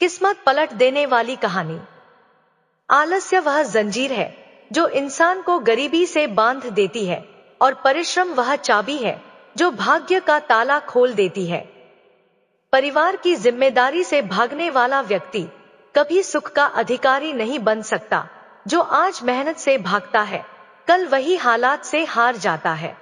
किस्मत पलट देने वाली कहानी। आलस्य वह जंजीर है जो इंसान को गरीबी से बांध देती है, और परिश्रम वह चाबी है जो भाग्य का ताला खोल देती है। परिवार की जिम्मेदारी से भागने वाला व्यक्ति कभी सुख का अधिकारी नहीं बन सकता। जो आज मेहनत से भागता है, कल वही हालात से हार जाता है।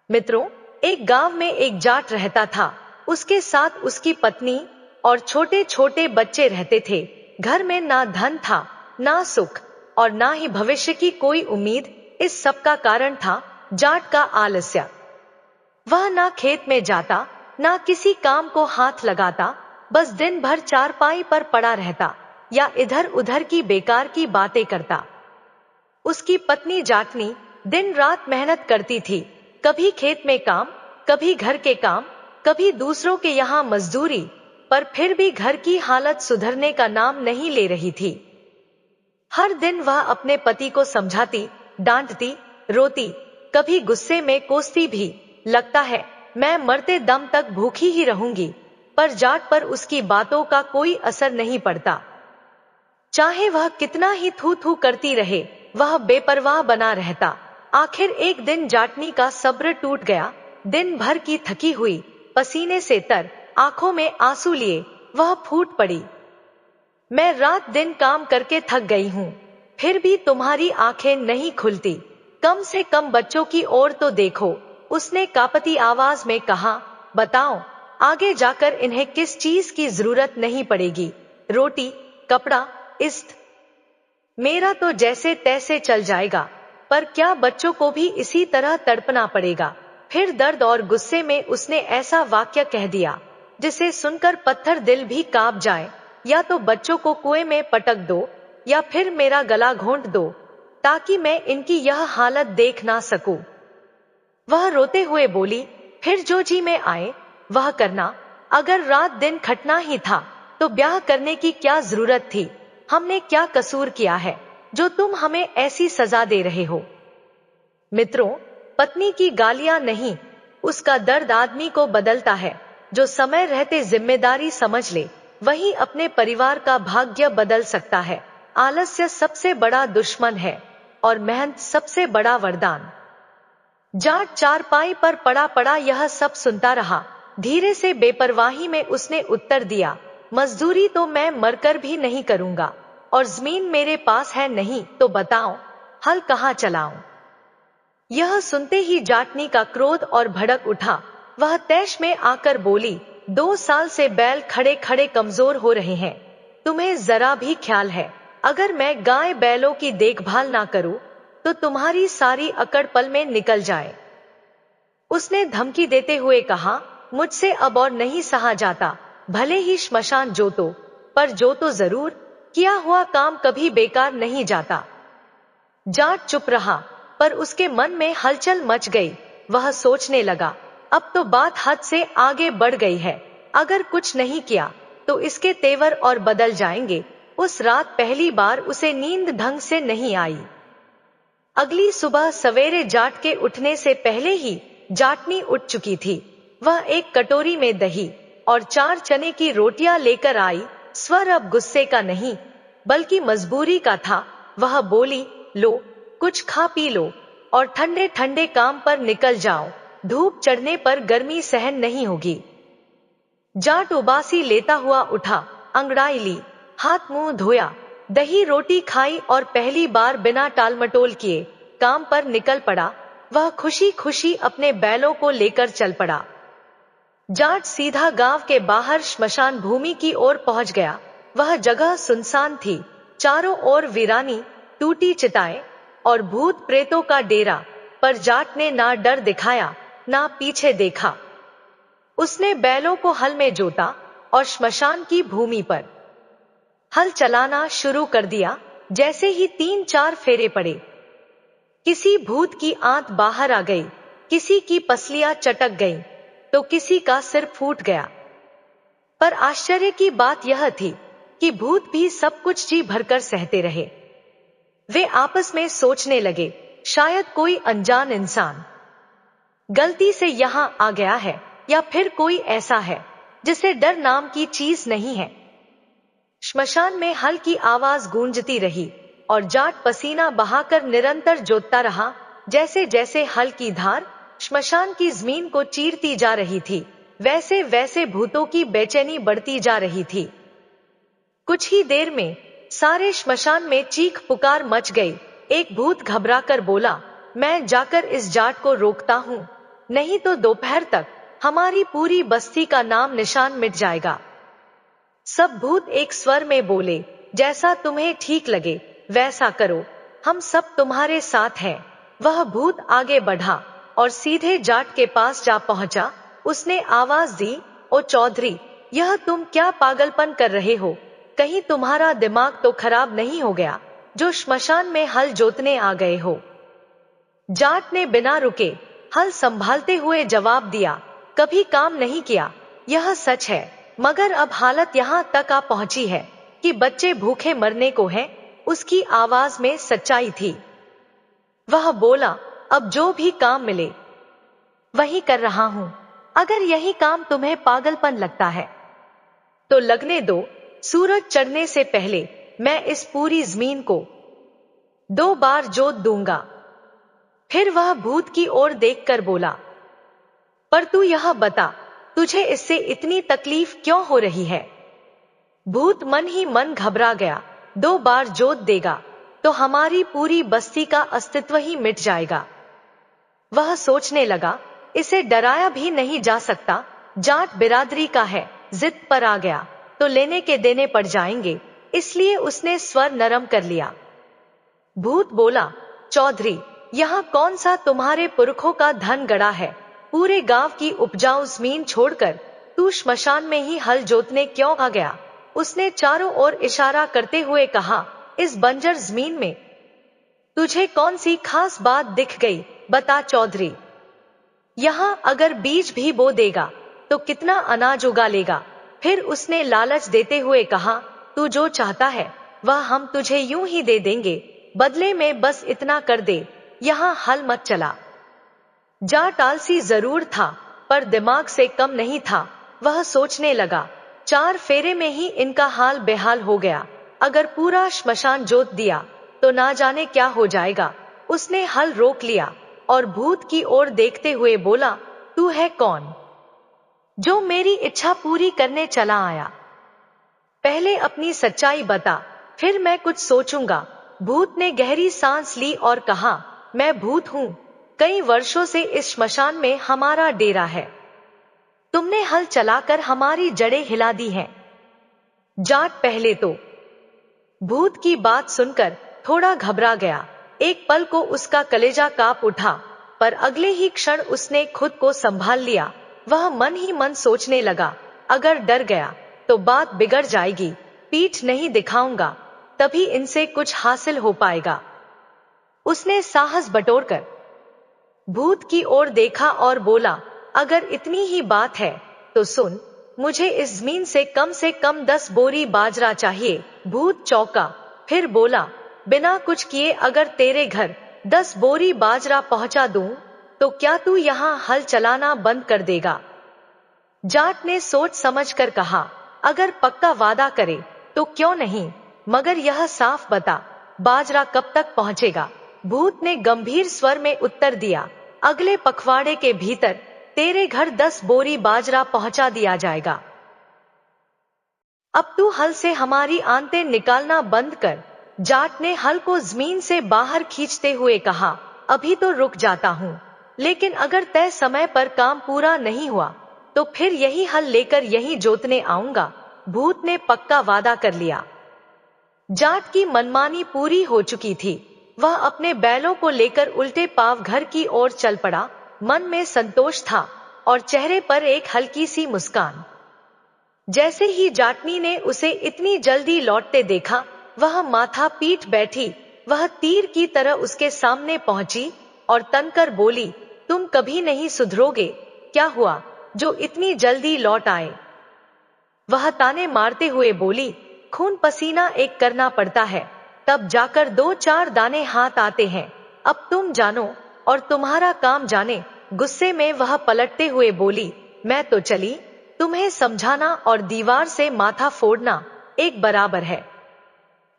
मित्रों, एक गांव में एक जाट रहता था। उसके साथ उसकी पत्नी और छोटे छोटे बच्चे रहते थे। घर में ना धन था, ना सुख, और ना ही भविष्य की कोई उम्मीद। इस सब का कारण था जाट का आलस्य। वह ना खेत में जाता, ना किसी काम को हाथ लगाता, बस दिन भर चारपाई पर पड़ा रहता या इधर उधर की बेकार की बातें करता। उसकी पत्नी जाटनी दिन रात मेहनत करती थी, कभी खेत में काम, कभी घर के काम, कभी दूसरों के यहाँ मजदूरी, पर फिर भी घर की हालत सुधरने का नाम नहीं ले रही थी। हर दिन वह अपने पति को समझाती, डांटती, रोती, कभी गुस्से में कोसती भी, लगता है मैं मरते दम तक भूखी ही रहूंगी, पर जाट पर उसकी बातों का कोई असर नहीं पड़ता। चाहे वह कितना ही थू थू करती रहे, वह बेपरवाह बना रहता। आखिर एक दिन जाटनी का सब्र टूट गया। दिन भर की थकी हुई, पसीने से तर, आंखों में आंसू लिए वह फूट पड़ी। मैं रात दिन काम करके थक गई हूँ, फिर भी तुम्हारी आंखें नहीं खुलती। कम से कम बच्चों की ओर तो देखो, उसने कांपती आवाज में कहा। बताओ, आगे जाकर इन्हें किस चीज की जरूरत नहीं पड़ेगी? रोटी, कपड़ा, इस्त। मेरा तो जैसे तैसे चल जाएगा, पर क्या बच्चों को भी इसी तरह तड़पना पड़ेगा? फिर दर्द और गुस्से में उसने ऐसा वाक्य कह दिया जिसे सुनकर पत्थर दिल भी कांप जाए। या तो बच्चों को कुएं में पटक दो, या फिर मेरा गला घोंट दो, ताकि मैं इनकी यह हालत देख ना सकूं। वह रोते हुए बोली, फिर जो जी में आए वह करना। अगर रात दिन खटना ही था तो ब्याह करने की क्या जरूरत थी? हमने क्या कसूर किया है जो तुम हमें ऐसी सजा दे रहे हो? मित्रों, पत्नी की गालियां नहीं, उसका दर्द आदमी को बदलता है। जो समय रहते जिम्मेदारी समझ ले, वही अपने परिवार का भाग्य बदल सकता है। आलस्य सबसे बड़ा दुश्मन है और मेहनत सबसे बड़ा वरदान। जाट चारपाई पर पड़ा पड़ा यह सब सुनता रहा। धीरे से बेपरवाही में उसने उत्तर दिया, मजदूरी तो मैं मरकर भी नहीं करूंगा, और जमीन मेरे पास है नहीं, तो बताओ हल कहाँ चलाऊं? यह सुनते ही जाटनी का क्रोध और भड़क उठा। वह तैश में आकर बोली, 2 साल से बैल खड़े खड़े कमजोर हो रहे हैं, तुम्हें जरा भी ख्याल है? अगर मैं गाय बैलों की देखभाल ना करूं तो तुम्हारी सारी अकड़ पल में निकल जाए। उसने धमकी देते हुए कहा, मुझसे अब और नहीं सहा जाता। भले ही श्मशान जोतो, पर जोतो जरूर, किया हुआ काम कभी बेकार नहीं जाता। जाट चुप रहा, पर उसके मन में हलचल मच गई। वह सोचने लगा, अब तो बात हद से आगे बढ़ गई है। अगर कुछ नहीं किया तो इसके तेवर और बदल जाएंगे। उस रात पहली बार उसे नींद ढंग से नहीं आई। अगली सुबह सवेरे जाट के उठने से पहले ही जाटनी उठ चुकी थी। वह एक कटोरी में दही और 4 चने की रोटियां लेकर आई। स्वर अब गुस्से का नहीं, बल्कि मजबूरी का था। वह बोली, लो, कुछ खा पी लो और ठंडे ठंडे काम पर निकल जाओ। धूप चढ़ने पर गर्मी सहन नहीं होगी। जाट उबासी लेता हुआ उठा, अंगड़ाई ली, हाथ मुंह धोया, दही रोटी खाई और पहली बार बिना टालमटोल किए काम पर निकल पड़ा। वह खुशी खुशी अपने बैलों को लेकर चल पड़ा। जाट सीधा गांव के बाहर श्मशान भूमि की ओर पहुंच गया। वह जगह सुनसान थी, चारों ओर वीरानी, टूटी चिताएं और भूत प्रेतों का डेरा, पर जाट ने ना डर दिखाया, ना पीछे देखा। उसने बैलों को हल में जोता और श्मशान की भूमि पर हल चलाना शुरू कर दिया। जैसे ही 3-4 फेरे पड़े, किसी भूत की आंत बाहर आ गई, किसी की पसलियां चटक गईं, तो किसी का सिर फूट गया। पर आश्चर्य की बात यह थी कि भूत भी सब कुछ जी भरकर सहते रहे। वे आपस में सोचने लगे, शायद कोई अनजान इंसान गलती से यहां आ गया है, या फिर कोई ऐसा है जिसे डर नाम की चीज नहीं है। श्मशान में हल की आवाज गूंजती रही और जाट पसीना बहाकर निरंतर जोतता रहा। जैसे जैसे हल की धार श्मशान की जमीन को चीरती जा रही थी, वैसे वैसे भूतों की बेचैनी बढ़ती जा रही थी। कुछ ही देर में सारे श्मशान में चीख पुकार मच गई। एक भूत घबराकर बोला, मैं जाकर इस जाट को रोकता हूं, नहीं तो दोपहर तक हमारी पूरी बस्ती का नाम निशान मिट जाएगा। सब भूत एक स्वर में बोले, जैसा तुम्हें ठीक लगे वैसा करो, हम सब तुम्हारे साथ हैं। वह भूत आगे बढ़ा और सीधे जाट के पास जा पहुंचा। उसने आवाज दी, ओ चौधरी, यह तुम क्या पागलपन कर रहे हो? कहीं तुम्हारा दिमाग तो खराब नहीं हो गया जो श्मशान में हल जोतने आ गए हो? जाट ने बिना रुके हल संभालते हुए जवाब दिया, कभी काम नहीं किया, यह सच है, मगर अब हालत यहाँ तक आ पहुंची है कि बच्चे भूखे मरने को हैं। उसकी आवाज में सच्चाई थी। वह बोला, अब जो भी काम मिले वही कर रहा हूं। अगर यही काम तुम्हें पागलपन लगता है तो लगने दो। सूरज चढ़ने से पहले मैं इस पूरी जमीन को 2 बार जोत दूंगा। फिर वह भूत की ओर देखकर बोला, पर तू यह बता, तुझे इससे इतनी तकलीफ क्यों हो रही है? भूत मन ही मन घबरा गया। 2 बार जोत देगा तो हमारी पूरी बस्ती का अस्तित्व ही मिट जाएगा। वह सोचने लगा, इसे डराया भी नहीं जा सकता, जाट बिरादरी का है, जिद पर आ गया तो लेने के देने पड़ जाएंगे, इसलिए उसने स्वर नरम कर लिया। भूत बोला, चौधरी, यहाँ कौन सा तुम्हारे पुरखों का धन गड़ा है? पूरे गांव की उपजाऊ जमीन छोड़कर तू श्मशान में ही हल जोतने क्यों आ गया? उसने चारों ओर इशारा करते हुए कहा, इस बंजर जमीन में तुझे कौन सी खास बात दिख गई? बता चौधरी, यहाँ अगर बीज भी बो देगा तो कितना अनाज उगा लेगा? फिर उसने लालच देते हुए कहा, तू जो चाहता है वह हम तुझे यूं ही दे देंगे, बदले में बस इतना कर दे, यहाँ हल मत चला। जाट आलसी जरूर था पर दिमाग से कम नहीं था। वह सोचने लगा, 4 फेरे में ही इनका हाल बेहाल हो गया, अगर पूरा श्मशान जोत दिया तो ना जाने क्या हो जाएगा। उसने हल रोक लिया और भूत की ओर देखते हुए बोला, तू है कौन जो मेरी इच्छा पूरी करने चला आया? पहले अपनी सच्चाई बता, फिर मैं कुछ सोचूंगा। भूत ने गहरी सांस ली और कहा, मैं भूत हूं, कई वर्षों से इस श्मशान में हमारा डेरा है, तुमने हल चलाकर हमारी जड़ें हिला दी हैं। जाट पहले तो भूत की बात सुनकर थोड़ा घबरा गया, एक पल को उसका कलेजा कांप उठा, पर अगले ही क्षण उसने खुद को संभाल लिया। वह मन ही मन सोचने लगा, अगर डर गया तो बात बिगड़ जाएगी, पीठ नहीं दिखाऊंगा तभी इनसे कुछ हासिल हो पाएगा। उसने साहस बटोरकर भूत की ओर देखा और बोला, अगर इतनी ही बात है तो सुन, मुझे इस जमीन से कम 10 बोरी बाजरा चाहिए। भूत चौंका, फिर बोला, बिना कुछ किए अगर तेरे घर 10 बोरी बाजरा पहुंचा दूं तो क्या तू यहाँ हल चलाना बंद कर देगा? जाट ने सोच समझकर कहा, अगर पक्का वादा करे तो क्यों नहीं, मगर यह साफ बता, बाजरा कब तक पहुंचेगा? भूत ने गंभीर स्वर में उत्तर दिया, अगले पखवाड़े के भीतर तेरे घर 10 बोरी बाजरा पहुंचा दिया जाएगा। अब तू हल से हमारी आंतें निकालना बंद कर। जाट ने हल को जमीन से बाहर खींचते हुए कहा, अभी तो रुक जाता हूं, लेकिन अगर तय समय पर काम पूरा नहीं हुआ तो फिर यही हल लेकर यही जोतने आऊंगा। भूत ने पक्का वादा कर लिया। जाट की मनमानी पूरी हो चुकी थी। वह अपने बैलों को लेकर उल्टे पांव घर की ओर चल पड़ा। मन में संतोष था और चेहरे पर एक हल्की सी मुस्कान। जैसे ही जाटनी ने उसे इतनी जल्दी लौटते देखा, वह माथा पीट बैठी। वह तीर की तरह उसके सामने पहुंची और तनकर बोली, तुम कभी नहीं सुधरोगे, क्या हुआ जो इतनी जल्दी लौट आए? वह ताने मारते हुए बोली, खून पसीना एक करना पड़ता है, तब जाकर 2-4 दाने हाथ आते हैं। अब तुम जानो और तुम्हारा काम जाने। गुस्से में वह पलटते हुए बोली, मैं तो चली, तुम्हें समझाना और दीवार से माथा फोड़ना। एक बराबर है।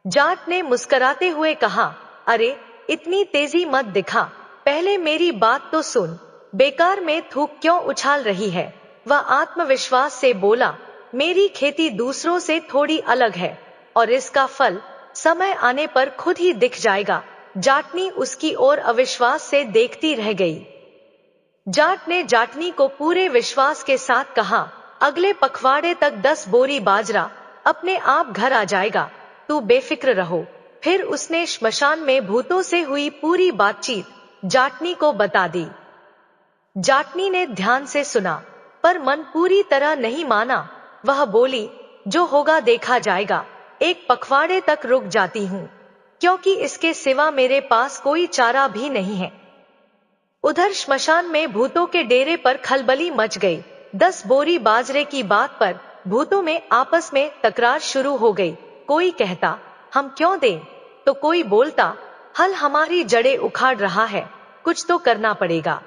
जाट ने मुस्कुराते हुए कहा, अरे इतनी तेजी मत दिखा, पहले मेरी बात तो सुन, बेकार में थूक क्यों उछाल रही है। वह आत्मविश्वास से बोला, मेरी खेती दूसरों से थोड़ी अलग है और इसका फल समय आने पर खुद ही दिख जाएगा। जाटनी उसकी ओर अविश्वास से देखती रह गई। जाट ने जाटनी को पूरे विश्वास के साथ कहा, अगले पखवाड़े तक 10 बोरी बाजरा अपने आप घर आ जाएगा, तू बेफिक्र रहो। फिर उसने श्मशान में भूतों से हुई पूरी बातचीत जाटनी को बता दी। जाटनी ने ध्यान से सुना, पर मन पूरी तरह नहीं माना। वह बोली, जो होगा देखा जाएगा, एक पखवाड़े तक रुक जाती हूँ, क्योंकि इसके सिवा मेरे पास कोई चारा भी नहीं है। उधर श्मशान में भूतों के डेरे पर खलबली मच गई। 10 बोरी बाजरे की बात पर भूतों में आपस में तकरार शुरू हो गई। कोई कहता, हम क्यों दें, तो कोई बोलता, हल हमारी जड़ें उखाड़ रहा है, कुछ तो करना पड़ेगा।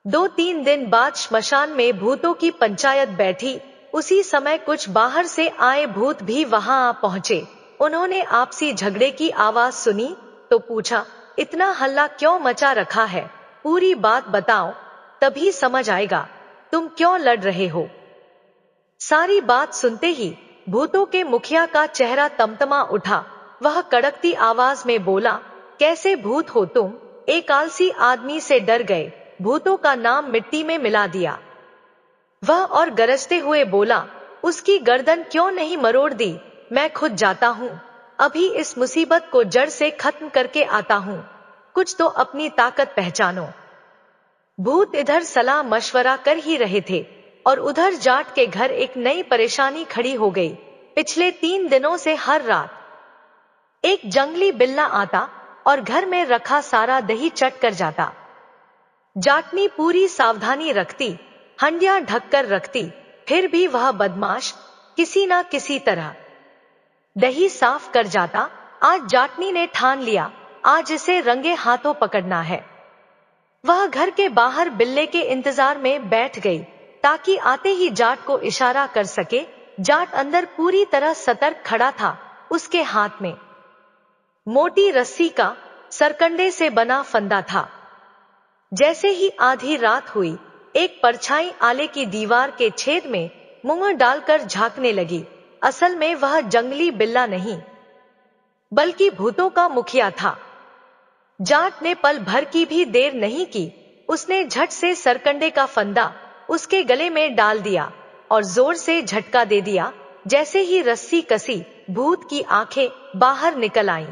2-3 दिन बाद श्मशान में भूतों की पंचायत बैठी। उसी समय कुछ बाहर से आए भूत भी वहां आ पहुंचे। उन्होंने आपसी झगड़े की आवाज सुनी तो पूछा, इतना हल्ला क्यों मचा रखा है, पूरी बात बताओ, तभी समझ आएगा तुम क्यों लड़ रहे हो। सारी बात सुनते ही भूतों के मुखिया का चेहरा तमतमा उठा। वह कड़कती आवाज में बोला, कैसे भूत हो तुम, एक आलसी आदमी से डर गए, भूतों का नाम मिट्टी में मिला दिया। वह और गरजते हुए बोला, उसकी गर्दन क्यों नहीं मरोड़ दी, मैं खुद जाता हूँ, अभी इस मुसीबत को जड़ से खत्म करके आता हूँ, कुछ तो अपनी ताकत पहचानो। भूत इधर सलाह मशवरा कर ही रहे थे और उधर जाट के घर एक नई परेशानी खड़ी हो गई। पिछले 3 दिनों से हर रात एक जंगली बिल्ला आता और घर में रखा सारा दही चट कर जाता। जाटनी पूरी सावधानी रखती, हंडिया ढककर रखती, फिर भी वह बदमाश किसी ना किसी तरह दही साफ कर जाता। आज जाटनी ने ठान लिया, आज इसे रंगे हाथों पकड़ना है। वह घर के बाहर बिल्ले के इंतजार में बैठ गई ताकि आते ही जाट को इशारा कर सके। जाट अंदर पूरी तरह सतर्क खड़ा था। उसके हाथ में मोटी रस्सी का सरकंडे से बना फंदा था। जैसे ही आधी रात हुई, एक परछाई आले की दीवार के छेद में मुंह डालकर झांकने लगी। असल में वह जंगली बिल्ला नहीं, बल्कि भूतों का मुखिया था। जाट ने पल भर की भी देर नहीं की। उसने झट से सरकंडे का फंदा उसके गले में डाल दिया और जोर से झटका दे दिया। जैसे ही रस्सी कसी, भूत की आंखें बाहर निकल आईं।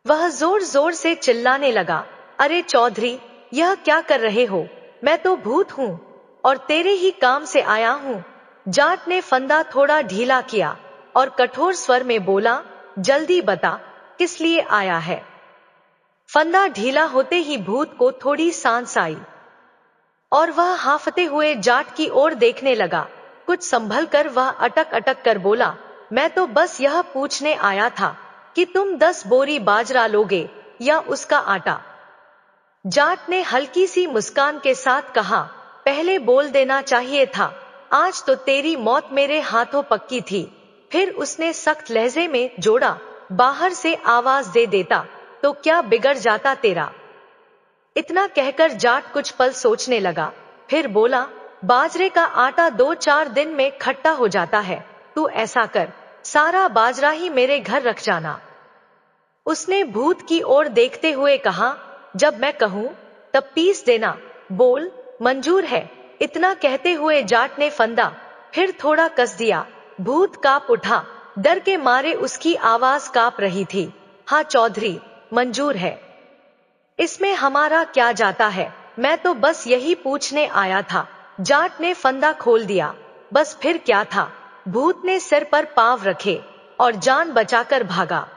वह जोर जोर से चिल्लाने लगा, अरे चौधरी, यह क्या कर रहे हो, मैं तो भूत हूँ और तेरे ही काम से आया हूँ। जाट ने फंदा थोड़ा ढीला किया और कठोर स्वर में बोला, जल्दी बता, किस लिए आया है। फंदा ढीला होते ही भूत को थोड़ी सांस आई और वह हांफते हुए जाट की ओर देखने लगा। कुछ संभल कर वह अटक अटक कर बोला, मैं तो बस यह पूछने आया था कि तुम 10 बोरी बाजरा लोगे या उसका आटा। जाट ने हल्की सी मुस्कान के साथ कहा, पहले बोल देना चाहिए था, आज तो तेरी मौत मेरे हाथों पक्की थी। फिर उसने सख्त लहजे में जोड़ा, बाहर से आवाज दे देता तो क्या बिगड़ जाता तेरा। इतना कहकर जाट कुछ पल सोचने लगा, फिर बोला, बाजरे का आटा 2-4 दिन में खट्टा हो जाता है, तू ऐसा कर, सारा बाजरा ही मेरे घर रख जाना। उसने भूत की ओर देखते हुए कहा, जब मैं कहूं तब पीस देना, बोल, मंजूर है। इतना कहते हुए जाट ने फंदा फिर थोड़ा कस दिया। भूत कांप उठा, डर के मारे उसकी आवाज कांप रही थी। हाँ चौधरी, मंजूर है, इसमें हमारा क्या जाता है, मैं तो बस यही पूछने आया था। जाट ने फंदा खोल दिया। बस फिर क्या था, भूत ने सिर पर पांव रखे और जान बचाकर भागा।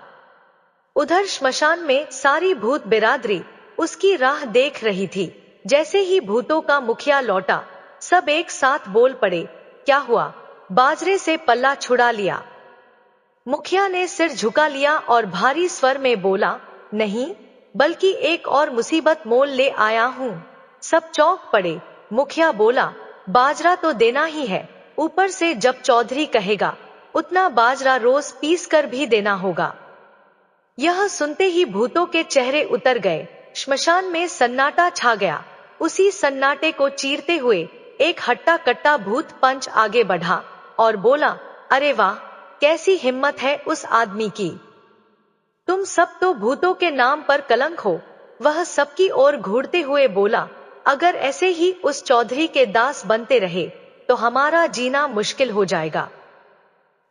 उधर श्मशान में सारी भूत बिरादरी उसकी राह देख रही थी। जैसे ही भूतों का मुखिया लौटा, सब एक साथ बोल पड़े, क्या हुआ, बाजरे से पल्ला छुड़ा लिया। मुखिया ने सिर झुका लिया और भारी स्वर में बोला, नहीं, बल्कि एक और मुसीबत मोल ले आया हूं। सब चौंक पड़े। मुखिया बोला, बाजरा तो देना ही है, ऊपर से जब चौधरी कहेगा उतना बाजरा रोज पीस कर भी देना होगा। यह सुनते ही भूतों के चेहरे उतर गए। श्मशान में सन्नाटा छा गया। उसी सन्नाटे को चीरते हुए एक हट्टा कट्टा भूत पंच आगे बढ़ा और बोला, अरे वाह, कैसी हिम्मत है उस आदमी की। तुम सब तो भूतों के नाम पर कलंक हो। वह सबकी ओर घूरते हुए बोला, अगर ऐसे ही उस चौधरी के दास बनते रहे तो हमारा जीना मुश्किल हो जाएगा।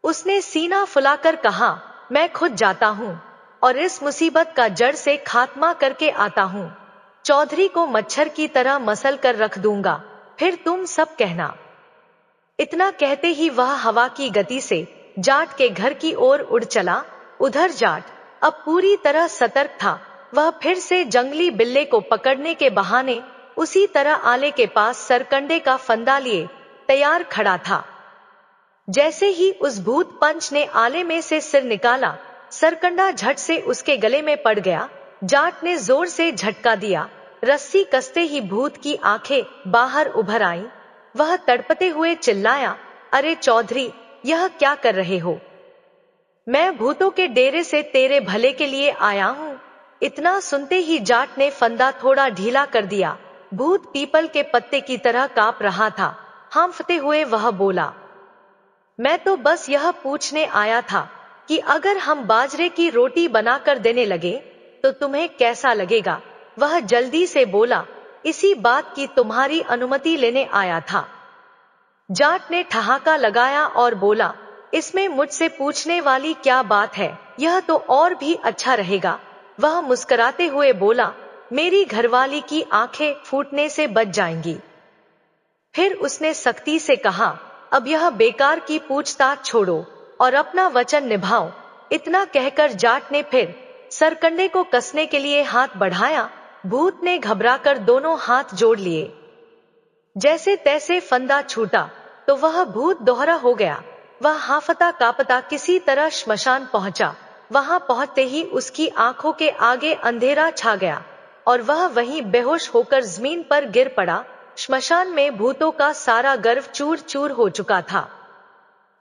उसने सीना फुलाकर कहा, मैं खुद जाता हूं और इस मुसीबत का जड़ से खात्मा करके आता हूं। चौधरी को मच्छर की तरह मसल कर रख दूंगा, फिर तुम सब कहना। इतना कहते ही वह हवा की गति से जाट के घर की ओर उड़ चला। उधर जाट अब पूरी तरह सतर्क था। वह फिर से जंगली बिल्ले को पकड़ने के बहाने उसी तरह आले के पास सरकंडे का फंदा लिए तैयार खड़ा था। जैसे ही उस भूत पंच ने आले में से सिर निकाला, सरकंडा झट से उसके गले में पड़ गया। जाट ने जोर से झटका दिया। रस्सी कसते ही भूत की आंखें बाहर उभर आईं। वह तड़पते हुए चिल्लाया, अरे चौधरी, यह क्या कर रहे हो? मैं भूतों के डेरे से तेरे भले के लिए आया हूं। इतना सुनते ही जाट ने फंदा थोड़ा ढीला कर दिया। भूत पीपल के पत्ते की तरह कांप रहा था। हांफते हुए वह बोला, मैं तो बस यह पूछने आया था कि अगर हम बाजरे की रोटी बनाकर देने लगे तो तुम्हें कैसा लगेगा? वह जल्दी से बोला, इसी बात की तुम्हारी अनुमति लेने आया था। जाट ने ठहाका लगाया और बोला, इसमें मुझसे पूछने वाली क्या बात है? यह तो और भी अच्छा रहेगा। वह मुस्कुराते हुए बोला, मेरी घरवाली की आंखें फूटने से बच जाएंगी। फिर उसने सख्ती से कहा, अब यह बेकार की पूछताछ छोड़ो और अपना वचन निभाओ। इतना कहकर जाट ने फिर सरकंडे को कसने के लिए हाथ बढ़ाया। भूत ने घबराकर दोनों हाथ जोड़ लिए। जैसे तैसे फंदा छूटा तो वह भूत दोहरा हो गया। वह हाफता कापता किसी तरह श्मशान पहुंचा। वहां पहुंचते ही उसकी आंखों के आगे अंधेरा छा गया और वह वहीं बेहोश होकर जमीन पर गिर पड़ा। श्मशान में भूतों का सारा गर्व चूर चूर हो चुका था।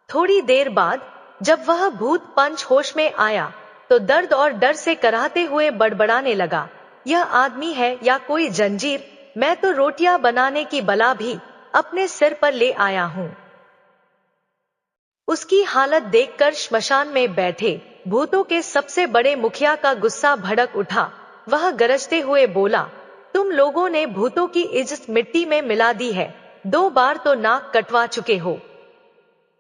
थोड़ी देर बाद जब वह भूत पंच होश में आया तो दर्द और डर से कराहते हुए बड़बड़ाने लगा, यह आदमी है या कोई जंजीर? मैं तो रोटियां बनाने की बला भी अपने सिर पर ले आया हूं। उसकी हालत देखकर श्मशान में बैठे भूतों के सबसे बड़े मुखिया का गुस्सा भड़क उठा। वह गरजते हुए बोला, तुम लोगों ने भूतों की इज्जत मिट्टी में मिला दी है। 2 बार तो नाक कटवा चुके हो।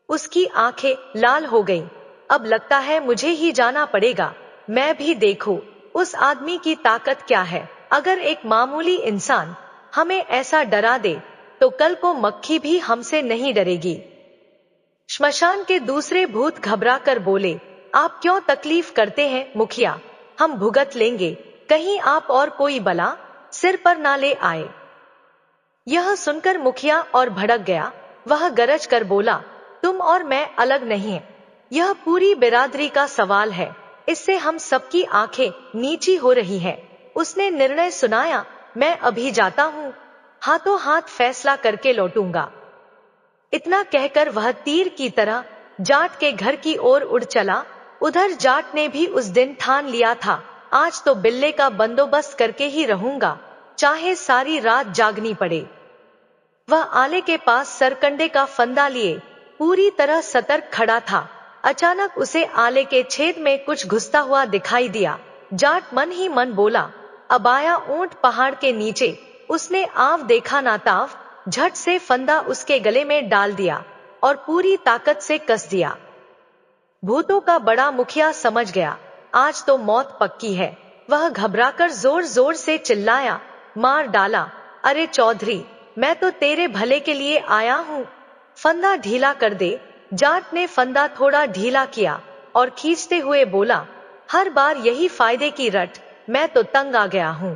उसकी आंखें लाल हो गईं। अब लगता है मुझे ही जाना पड़ेगा। मैं भी देखूं उस आदमी की ताकत क्या है। अगर एक मामूली इंसान हमें ऐसा डरा दे तो कल को मक्खी भी हमसे नहीं डरेगी। श्मशान के दूसरे भूत घबराकर बोले, आप क्यों तकलीफ करते हैं मुखिया? हम भुगत लेंगे। कहीं आप और कोई बला सिर पर ना ले आए। यह सुनकर मुखिया और भड़क गया। वह गरज कर बोला, तुम और मैं अलग नहीं है। यह पूरी बिरादरी का सवाल है। इससे हम सबकी आंखें नीची हो रही है। उसने निर्णय सुनाया, मैं अभी जाता हूं, हाथों हाथ फैसला करके लौटूंगा। इतना कहकर वह तीर की तरह जाट के घर की ओर उड़ चला। उधर जाट ने भी उस दिन ठान लिया था, आज तो बिल्ले का बंदोबस्त करके ही रहूंगा, चाहे सारी रात जागनी पड़े। वह आले के पास सरकंडे का फंदा लिए पूरी तरह सतर्क खड़ा था। अचानक उसे आले के छेद में कुछ घुसता हुआ दिखाई दिया। जाट मन ही मन बोला, अब आया ऊंट पहाड़ के नीचे। उसने आव देखा ना ताव, झट से फंदा उसके गले में डाल दिया और पूरी ताकत से कस दिया। भूतों का बड़ा मुखिया समझ गया, आज तो मौत पक्की है। वह घबराकर जोर जोर से चिल्लाया, मार डाला। अरे चौधरी, मैं तो तेरे भले के लिए आया हूं, फंदा ढीला कर दे। जाट ने फंदा थोड़ा ढीला किया और खींचते हुए बोला, हर बार यही फायदे की रट, मैं तो तंग आ गया हूं।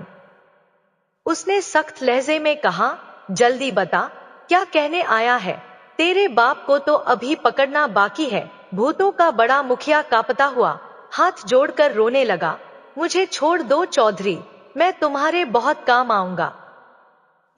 उसने सख्त लहजे में कहा, जल्दी बता, क्या कहने आया है? तेरे बाप को तो अभी पकड़ना बाकी है। भूतों का बड़ा मुखिया कांपता हुआ हाथ जोड़कर रोने लगा, मुझे छोड़ दो चौधरी, मैं तुम्हारे बहुत काम आऊंगा।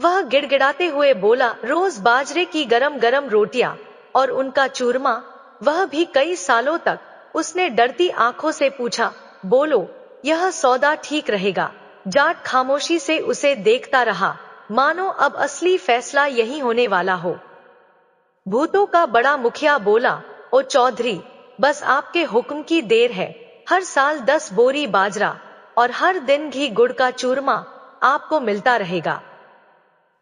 वह गिड़गिड़ाते हुए बोला, रोज बाजरे की गरम गरम रोटियां और उनका चूरमा, वह भी कई सालों तक। उसने डरती आंखों से पूछा, बोलो, यह सौदा ठीक रहेगा? जाट खामोशी से उसे देखता रहा, मानो अब असली फैसला यही होने वाला हो। भूतों का बड़ा मुखिया बोला, ओ चौधरी, बस आपके हुक्म की देर है। हर साल 10 बोरी बाजरा और हर दिन घी गुड़ का चूरमा आपको मिलता रहेगा।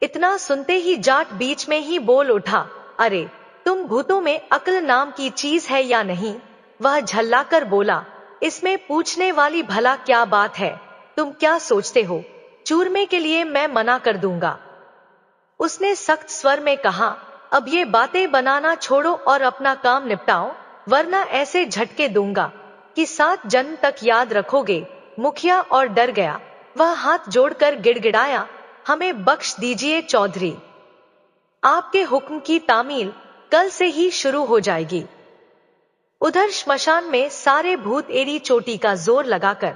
इतना सुनते ही जाट बीच में ही बोल उठा, अरे, तुम भूतों में अक्ल नाम की चीज है या नहीं? वह झल्लाकर बोला, इसमें पूछने वाली भला क्या बात है? तुम क्या सोचते हो, चूरमे के लिए मैं मना कर दूंगा? उसने सख्त स्वर में कहा, अब ये बातें बनाना छोड़ो और अपना काम निपटाओ, वरना ऐसे झटके दूंगा कि 7 जन्म तक याद रखोगे। मुखिया और डर गया। वह हाथ जोड़कर गिड़गिड़ाया, हमें बख्श दीजिए चौधरी, आपके हुक्म की तामील कल से ही शुरू हो जाएगी। उधर श्मशान में सारे भूत एड़ी चोटी का जोर लगाकर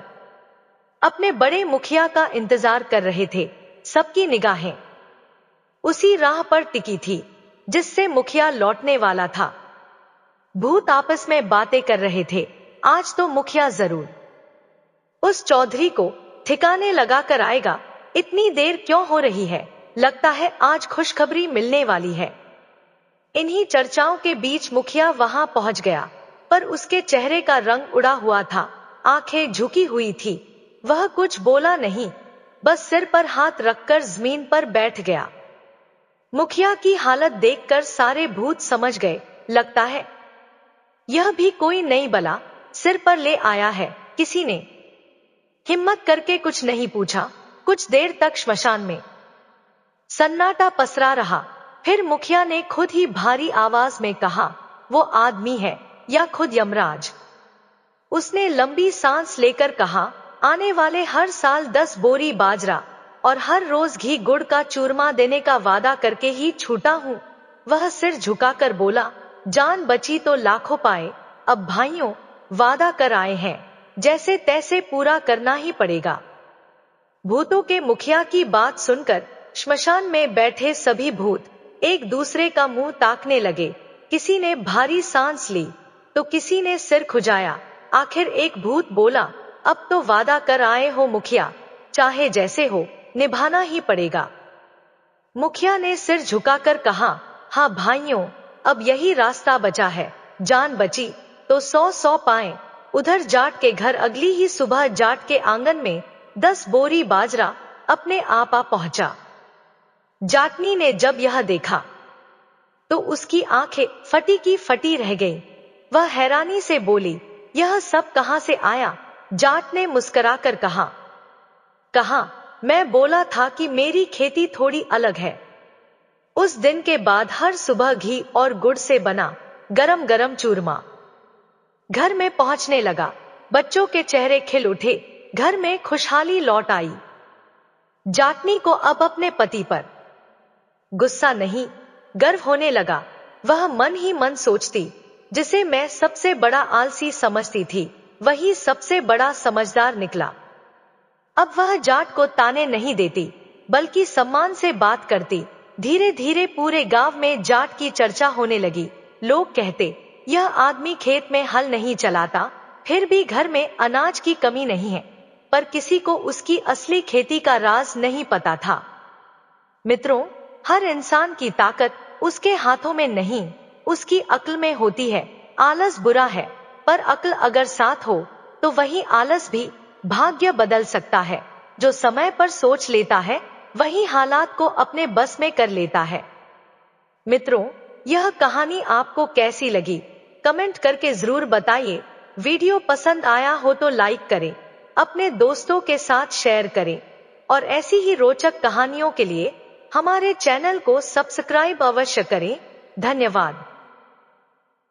अपने बड़े मुखिया का इंतजार कर रहे थे। सबकी निगाहें उसी राह पर टिकी थी जिससे मुखिया लौटने वाला था। भूत आपस में बातें कर रहे थे, आज तो मुखिया जरूर उस चौधरी को ठिकाने लगा कर आएगा। इतनी देर क्यों हो रही है? लगता है आज खुशखबरी मिलने वाली है। इन्हीं चर्चाओं के बीच मुखिया वहां पहुंच गया, पर उसके चेहरे का रंग उड़ा हुआ था, आंखें झुकी हुई थी। वह कुछ बोला नहीं, बस सिर पर हाथ रखकर जमीन पर बैठ गया। मुखिया की हालत देखकर सारे भूत समझ गए, लगता है यह भी कोई नई बला सिर पर ले आया है। किसी ने हिम्मत करके कुछ नहीं पूछा। कुछ देर तक श्मशान में सन्नाटा पसरा रहा। फिर मुखिया ने खुद ही भारी आवाज में कहा, वो आदमी है या खुद यमराज? उसने लंबी सांस लेकर कहा, आने वाले हर साल 10 बोरी बाजरा और हर रोज घी गुड़ का चूरमा देने का वादा करके ही छूटा हूं। वह सिर झुकाकर बोला, जान बची तो लाखों पाए। अब भाइयों, वादा कर आए हैं, जैसे तैसे पूरा करना ही पड़ेगा। भूतों के मुखिया की बात सुनकर श्मशान में बैठे सभी भूत एक दूसरे का मुंह ताकने लगे। किसी ने भारी सांस ली तो किसी ने सिर खुजाया। आखिर एक भूत बोला, अब तो वादा कर आए हो मुखिया, चाहे जैसे हो निभाना ही पड़ेगा। मुखिया ने सिर झुकाकर कहा, हाँ भाइयों, अब यही रास्ता बचा है। जान बची तो 100 पाएं। उधर जाट के घर अगली ही सुबह जाट के आंगन में 10 बोरी बाजरा अपने आप आ पहुंचा। जाटनी ने जब यह देखा तो उसकी आंखें फटी की फटी रह गईं। वह हैरानी से बोली, यह सब कहां से आया? जाट ने मुस्कुराकर कहा, मैं बोला था कि मेरी खेती थोड़ी अलग है। उस दिन के बाद हर सुबह घी और गुड़ से बना गरम गरम चूरमा घर में पहुंचने लगा। बच्चों के चेहरे खिल उठे, घर में खुशहाली लौट आई। जाटनी को अब अपने पति पर गुस्सा नहीं, गर्व होने लगा। वह मन ही मन सोचती, जिसे मैं सबसे बड़ा आलसी समझती थी, वही सबसे बड़ा समझदार निकला। अब वह जाट को ताने नहीं देती, बल्कि सम्मान से बात करती। धीरे धीरे पूरे गांव में जाट की चर्चा होने लगी। लोग कहते, यह आदमी खेत में हल नहीं चलाता, फिर भी घर में अनाज की कमी नहीं है। पर किसी को उसकी असली खेती का राज नहीं पता था। मित्रों, हर इंसान की ताकत उसके हाथों में नहीं, उसकी अक्ल में होती है। आलस बुरा है, पर अक्ल अगर साथ हो तो वही आलस भी भाग्य बदल सकता है। जो समय पर सोच लेता है, वही हालात को अपने बस में कर लेता है। मित्रों, यह कहानी आपको कैसी लगी? कमेंट करके जरूर बताइए। वीडियो पसंद आया हो तो लाइक करें, अपने दोस्तों के साथ शेयर करें और ऐसी ही रोचक कहानियों के लिए हमारे चैनल को सब्सक्राइब अवश्य करें। धन्यवाद।